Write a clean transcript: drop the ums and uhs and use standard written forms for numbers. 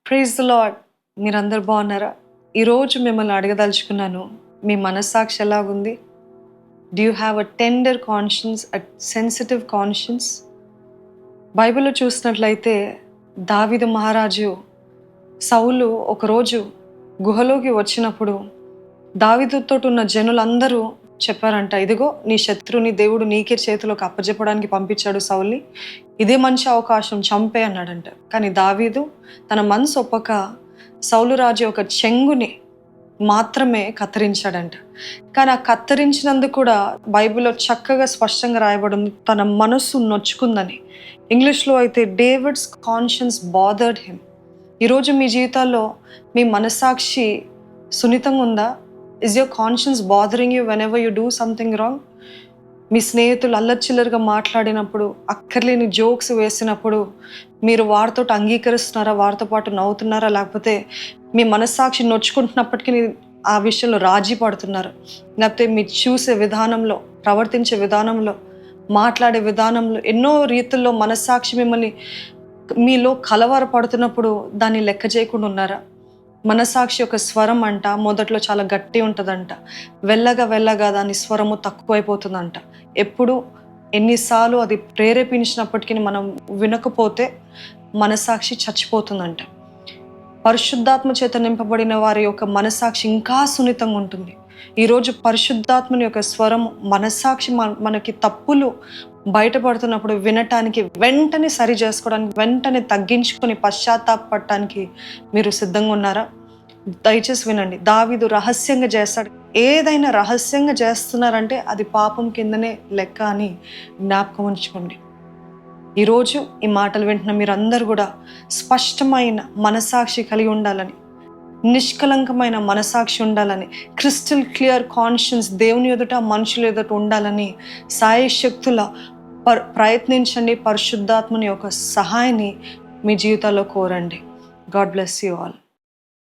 Praise the lord. మీరందరూ బాగున్నారా? ఈరోజు మిమ్మల్ని అడగదలుచుకున్నాను, మీ మనస్సాక్షి ఎలాగుంది? Do you have a tender conscience, a sensitive conscience? బైబిల్లో చూసినట్లయితే దావీదు మహారాజు సౌలు ఒకరోజు గుహలోకి వచ్చినప్పుడు దావీదుతో ఉన్న జనులందరూ చెప్పారంట, ఇదిగో నీ శత్రుని దేవుడు నీకే చేతిలోకి అప్పజెప్పడానికి పంపించాడు సౌల్ని, ఇదే మంచి అవకాశం, చంపే అన్నాడంట. కానీ దావీదు తన మనసు ఒప్పక సౌలు రాజు ఒక చెంగుని మాత్రమే కత్తిరించాడంట. కానీ ఆ కత్తిరించినందుకు కూడా బైబిల్లో చక్కగా స్పష్టంగా రాయబడింది, తన మనస్సు నొచ్చుకుందని. ఇంగ్లీష్లో అయితే డేవిడ్స్ కాన్షియన్స్ బాదర్డ్ హిమ్. ఈరోజు మీ జీవితాల్లో మీ మనస్సాక్షి సున్నితంగా ఉందా? Is your conscience bothering you whenever you do something wrong? మీ స్నేహితులు అల్లచిల్లరగా మాట్లాడినప్పుడు, అక్కర్లేని జోక్స్ వేసినప్పుడు మీరు వారితో అంగీకరిస్తున్నారా, వారితో పాటు నవ్వుతున్నారా, లేకపోతే మీ మనస్సాక్షి నొచ్చుకుంటున్నప్పటికీ ఆ విషయంలో రాజీ పడుతున్నారు? లేకపోతే మీరు చూసే విధానంలో, ప్రవర్తించే విధానంలో, మాట్లాడే విధానంలో ఎన్నో రీతుల్లో మనస్సాక్షి మిమ్మల్ని మీలో కలవరపడుతున్నప్పుడు దాన్ని లెక్క చేయకుండా ఉన్నారా? మనస్సాక్షి యొక్క స్వరం అంట మొదట్లో చాలా గట్టి ఉంటుందంట, వెళ్ళగా వెళ్ళగా దాని స్వరము తక్కువైపోతుందంట. ఎప్పుడు ఎన్నిసార్లు అది ప్రేరేపించినప్పటికీ మనం వినకపోతే మనస్సాక్షి చచ్చిపోతుందంట. పరిశుద్ధాత్మ చేత నింపబడిన వారి యొక్క మనస్సాక్షి ఇంకా సున్నితంగా ఉంటుంది. ఈరోజు పరిశుద్ధాత్మని యొక్క స్వరం మనస్సాక్షి మనకి తప్పులు బయటపడుతున్నప్పుడు వినటానికి, వెంటనే సరి చేసుకోవడానికి, వెంటనే తగ్గించుకొని పశ్చాత్తాపడటానికి మీరు సిద్ధంగా ఉన్నారా? దయచేసి వినండి. దావీదు రహస్యంగా చేస్తాడు. ఏదైనా రహస్యంగా చేస్తున్నారంటే అది పాపం కిందనే లెక్క అని జ్ఞాపకం ఉంచుకోండి. ఈరోజు ఈ మాటలు వింటున్న మీరందరూ కూడా స్పష్టమైన మనస్సాక్షి కలిగి ఉండాలని, నిష్కలంకమైన మనస్సాక్షి ఉండాలని, క్రిస్టల్ క్లియర్ కాన్షియన్స్ దేవుని ఎదుట మనుషుల ఎదుట ఉండాలని సాయశక్తుల ప్రయత్నించండి. పరిశుద్ధాత్మని యొక్క సహాయాన్ని మీ జీవితాల్లో కోరండి. God bless you all.